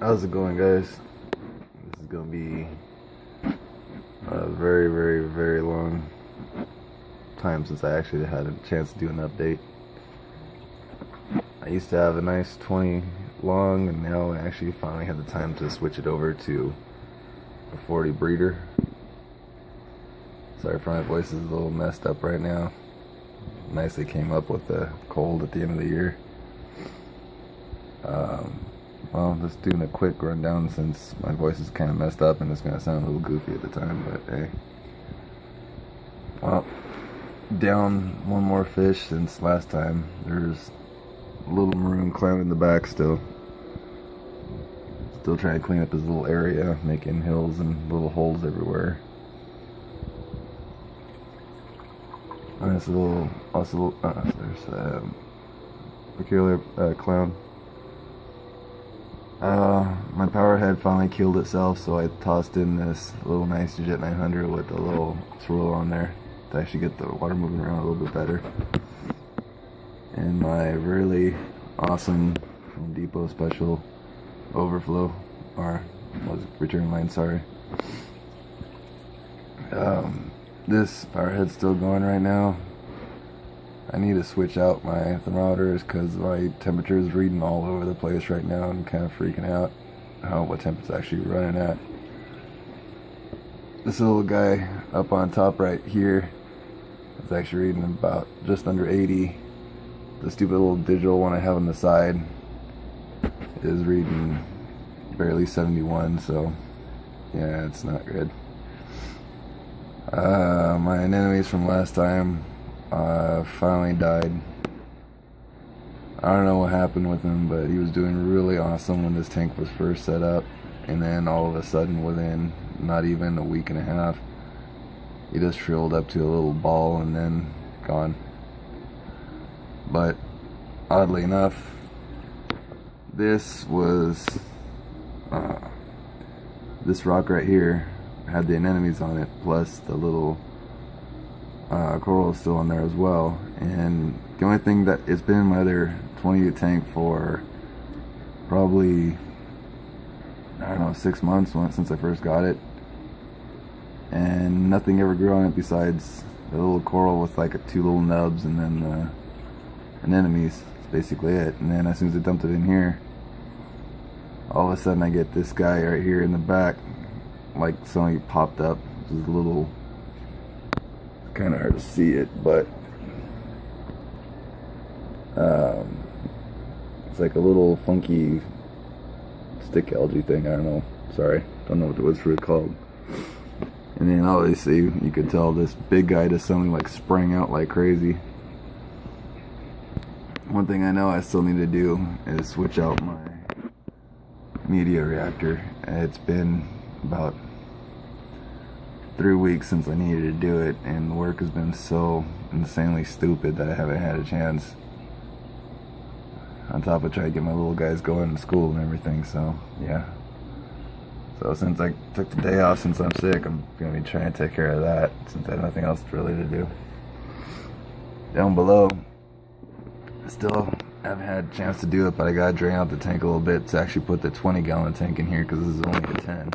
How's it going, guys? This is gonna be a very, very, very long time since I actually had a chance to do an update. I used to have a nice 20 long, and now I actually finally had the time to switch it over to a 40 breeder. Sorry for my voice is a little messed up right now. Nicely came up with a cold at the end of the year. Well, just doing a quick rundown since my voice is kind of messed up and it's going to sound a little goofy at the time, but hey. Well, down one more fish since last time. There's a little maroon clown in the back still. Still trying to clean up his little area, making hills and little holes everywhere. And there's there's a peculiar clown. My power head finally killed itself, so I tossed in this little nice Jet 900 with a little swirl on there to actually get the water moving around a little bit better. And my really awesome Home Depot special overflow, or was it return line, sorry. This power head's still going right now. I need to switch out my thermometers because my temperature is reading all over the place right now. I'm kind of freaking out what temp it's actually running at. This little guy up on top right here is actually reading about just under 80. The stupid little digital one I have on the side is reading barely 71, so yeah, it's not good. My anemones from last time finally died. I don't know what happened with him, but he was doing really awesome when this tank was first set up, and then all of a sudden within not even a week and a half he just shriveled up to a little ball and then gone. But oddly enough, this was this rock right here had the anemones on it, plus the little coral is still on there as well. And the only thing that it's been in my other 20 tank for probably, I don't know, 6 months since I first got it, and nothing ever grew on it besides the little coral with like two little nubs and then the anemones. That's basically it. And then as soon as I dumped it in here, all of a sudden I get this guy right here in the back, like something popped up. Just a little, kind of hard to see it, but it's like a little funky stick algae thing. I don't know, sorry, don't know what it was really called. And then obviously you could tell this big guy just suddenly like sprang out like crazy. One thing I know I still need to do is switch out my media reactor. It's been about 3 weeks since I needed to do it, and the work has been so insanely stupid that I haven't had a chance, on top of trying to get my little guys going to school and everything. So yeah, so since I took the day off since I'm sick, I'm gonna be trying to take care of that since I have nothing else really to do. Down below, I still haven't had a chance to do it, but I gotta drain out the tank a little bit to actually put the 20-gallon tank in here, because this is only a 10.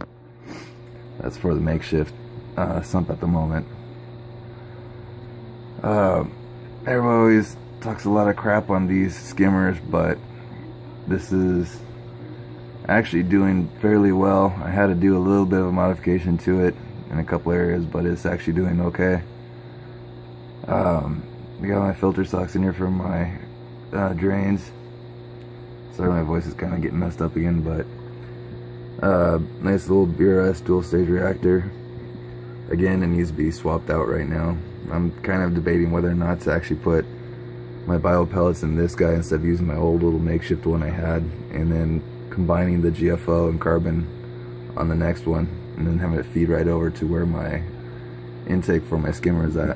That's for the makeshift sump at the moment. Everyone always talks a lot of crap on these skimmers, but this is actually doing fairly well. I had to do a little bit of a modification to it in a couple areas, but it's actually doing okay. I got my filter socks in here for my drains. Sorry, my voice is kind of getting messed up again, but nice little BRS dual stage reactor. Again, it needs to be swapped out right now. I'm kind of debating whether or not to actually put my bio pellets in this guy instead of using my old little makeshift one I had, and then combining the GFO and carbon on the next one, and then having it feed right over to where my intake for my skimmer is at.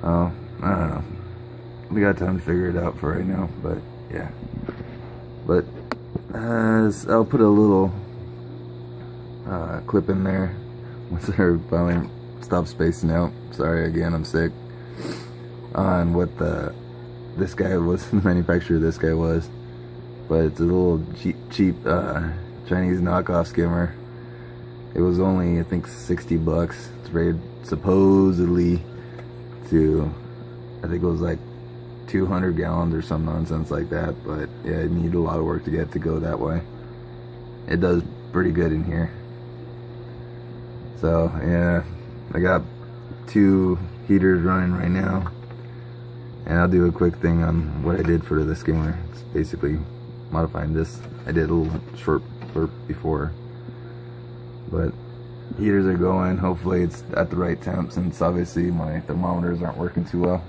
I don't know. We got time to figure it out for right now, but yeah. But I'll put a little clip in there once I finally stop spacing out. Sorry again, I'm sick. On what this guy was, the manufacturer of this guy was. but it's a little cheap Chinese knockoff skimmer. It was only, I think, 60 bucks. It's rated supposedly to, I think it was like 200 gallons or some nonsense like that, but yeah, it needed a lot of work to get it to go that way. It does pretty good in here. So yeah, I got 2 heaters running right now, and I'll do a quick thing on what I did for the skimmer. It's basically modifying this. I did a little short burp before, but heaters are going. Hopefully it's at the right temp, since obviously my thermometers aren't working too well.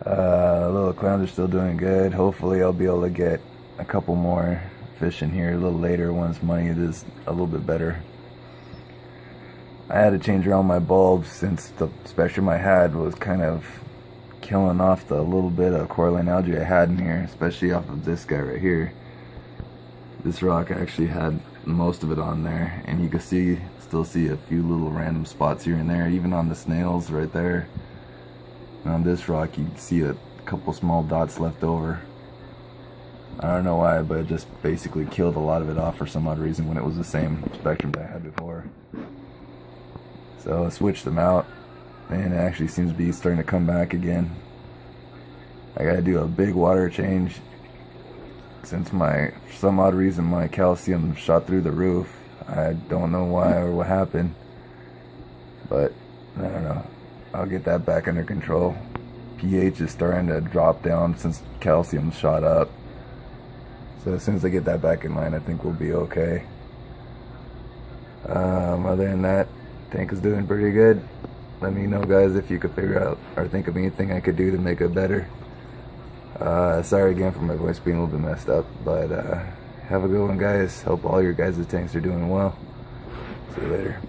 Little clowns are still doing good. Hopefully I'll be able to get a couple more fish in here a little later once money is a little bit better. I had to change around my bulbs since the spectrum I had was kind of killing off the little bit of coralline algae I had in here, especially off of this guy right here. This rock actually had most of it on there, and you can still see a few little random spots here and there, even on the snails right there. And on this rock you can see a couple small dots left over. I don't know why, but it just basically killed a lot of it off for some odd reason when it was the same spectrum that I had before. So I switched them out, and it actually seems to be starting to come back again. I gotta do a big water change since for some odd reason my calcium shot through the roof. I don't know why or what happened, but I don't know. I'll get that back under control. pH is starting to drop down since calcium shot up. So as soon as I get that back in line, I think we'll be okay. Other than that, tank is doing pretty good. Let me know, guys, if you could figure out or think of anything I could do to make it better. Sorry again for my voice being a little bit messed up, but have a good one, guys. Hope all your guys' tanks are doing well. See you later.